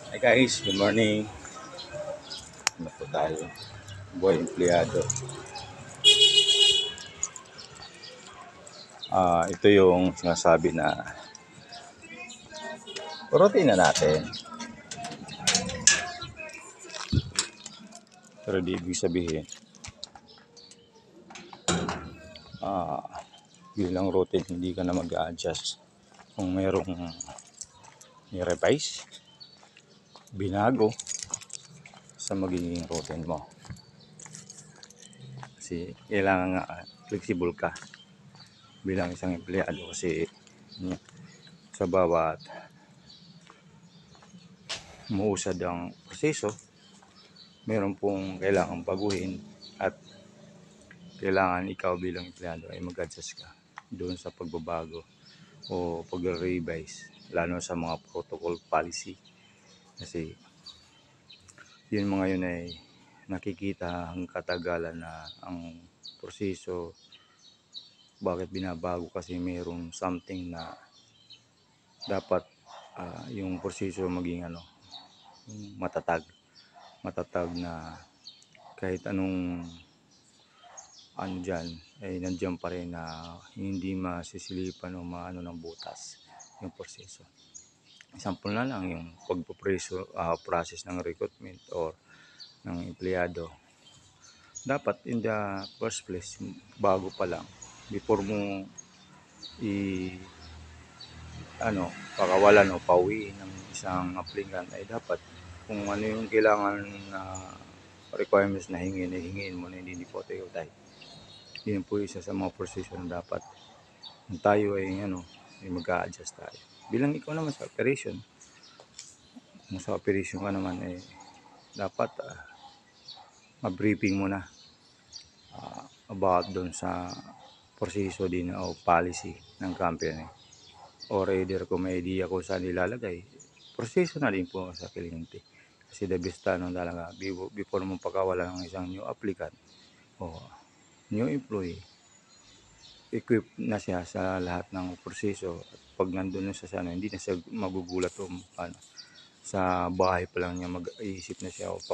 Hi guys, good morning. Ano po tayo? Buhay empleyado. Ito yung sinasabi na routine na natin. Pero di ibig sabihin, bilang routine, hindi ka na mag-a-adjust. Kung merong ni-revise, binago sa magiging routine mo. Kasi kailangan nga flexible ka bilang isang empleyado kasi sa bawat umuusad ang proseso, meron pong kailangang baguhin at kailangan ikaw bilang empleyado ay mag-adjust ka doon sa pagbabago o pag-revise lalo sa mga protocol policy kasi yun mga yun ay nakikita ang katagalan na ang proseso bakit binabago kasi mayroong something na dapat yung proseso maging matatag na kahit anong dyan ay nandiyan pa rin na hindi masisilipan o maano ng butas yung proseso. Example na lang yung process ng recruitment or ng empleyado. Dapat in the first place, bago pa lang, before mo pakawalan o pauwiin ng isang applicant ay dapat kung ano yung kailangan na requirements na hingin mo na hindi po tayo tayo. Yun po isa sa mga proseso na dapat tayo ay mag-a-adjust tayo. Bilang ikaw naman sa operation, kung sa operation ka naman dapat ma-briefing mo na about doon sa proseso din o policy ng company. Or either kung may idea kung saan ilalagay, proseso na din po sa kliyente. Kasi the best talaga before mo pakawalan ng isang new applicant o new employee, equip na siya sa lahat ng proseso at pag nandun na siya hindi na siya magugulat o sa bahay pa lang niya mag-iisip na siya o